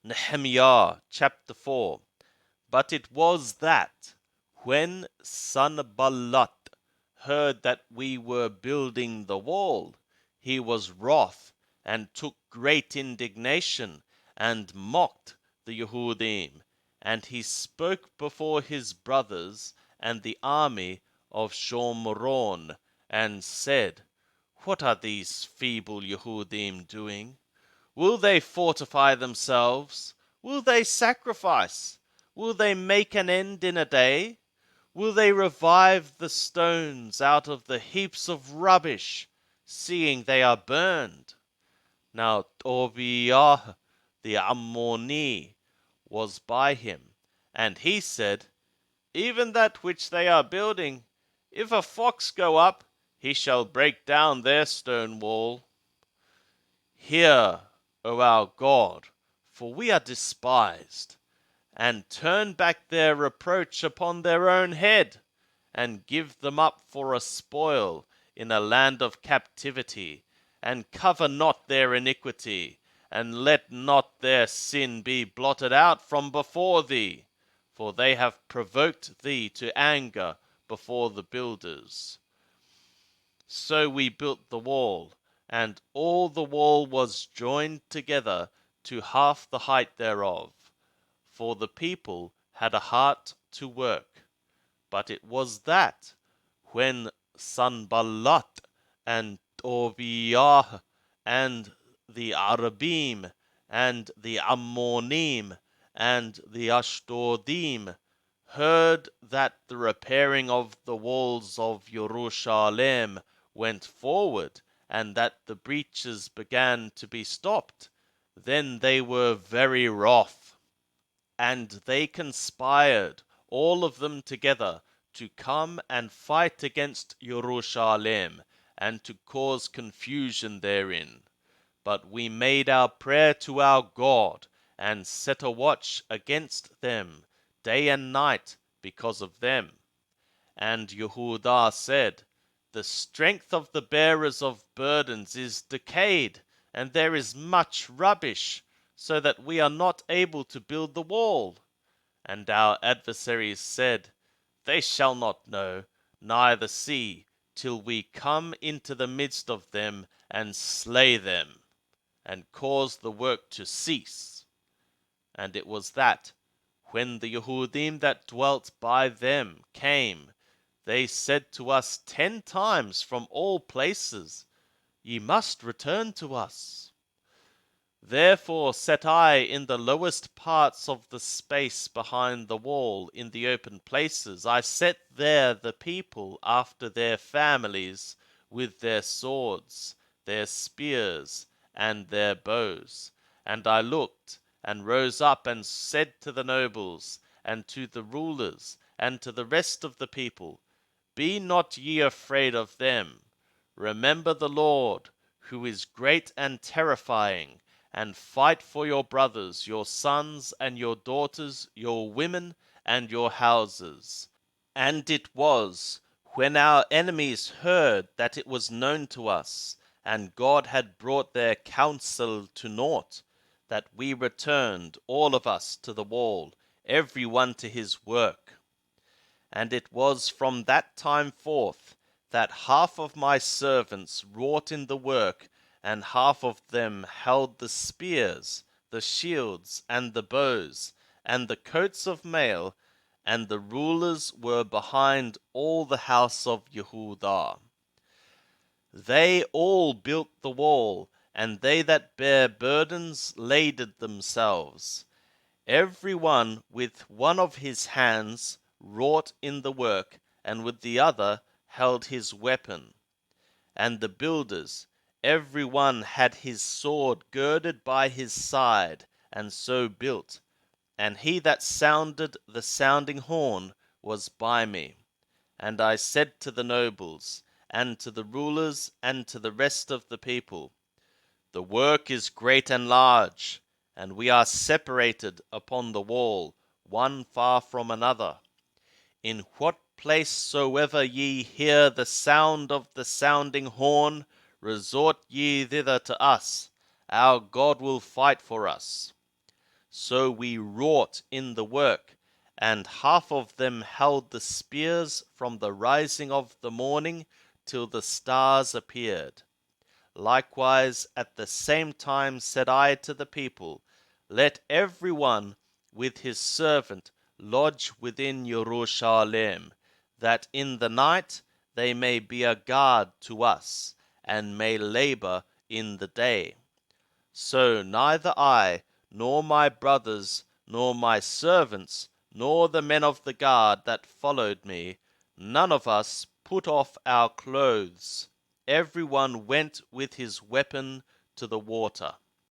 Nehemiah chapter 4. But it was that when Sanballat heard that we were building the wall, he was wroth and took great indignation and mocked the Yehudim, and he spoke before his brothers and the army of Shomron, and said, What are these feeble Yehudim doing? Will they fortify themselves? Will they sacrifice? Will they make an end in a day? Will they revive the stones out of the heaps of rubbish, seeing they are burned? Now Tobiah the Ammoni was by him, and he said, Even that which they are building, if a fox go up, he shall break down their stone wall. Hear, O our God, for we are despised, and turn back their reproach upon their own head, and give them up for a spoil in a land of captivity, and cover not their iniquity, and let not their sin be blotted out from before thee, for they have provoked thee to anger before the builders. So we built the wall, and all the wall was joined together to half the height thereof, for the people had a heart to work. But it was that, when Sanballat and Tobiah and the Arabim and the Ammonim and the Ashdodim heard that the repairing of the walls of Jerusalem went forward, and that the breaches began to be stopped, then they were very wroth, and they conspired, all of them together, to come and fight against Jerusalem, and to cause confusion therein. But we made our prayer to our God, and set a watch against them day and night because of them. And Yehudah said, The strength of the bearers of burdens is decayed, and there is much rubbish, so that we are not able to build the wall. And our adversaries said, They shall not know, neither see, till we come into the midst of them and slay them, and cause the work to cease. And it was that, when the Yehudim that dwelt by them came, they said to us 10 times from all places, Ye must return to us. Therefore set I in the lowest parts of the space behind the wall, in the open places, I set there the people after their families, with their swords, their spears, and their bows. And I looked, and rose up, and said to the nobles, and to the rulers, and to the rest of the people, Be not ye afraid of them. Remember the Lord, who is great and terrifying, and fight for your brothers, your sons and your daughters, your women and your houses. And it was, when our enemies heard that it was known to us, and God had brought their counsel to naught, that we returned, all of us, to the wall, every one to his work. And it was from that time forth that half of my servants wrought in the work, and half of them held the spears, the shields, and the bows, and the coats of mail, and the rulers were behind all the house of Yehudah. They all built the wall, and they that bear burdens laded themselves. Every one with one of his hands wrought in the work, and with the other held his weapon. And the builders, every one had his sword girded by his side, and so built. And he that sounded the sounding horn was by me. And I said to the nobles, and to the rulers, and to the rest of the people, The work is great and large, and we are separated upon the wall, one far from another. In what place soever ye hear the sound of the sounding horn, resort ye thither to us. Our God will fight for us. So we wrought in the work, and half of them held the spears from the rising of the morning till the stars appeared. Likewise at the same time said I to the people, Let every one with his servant lodge within Jerusalem, that in the night they may be a guard to us, and may labor in the day. So neither I, nor my brothers, nor my servants, nor the men of the guard that followed me, none of us put off our clothes. Every one went with his weapon to the water.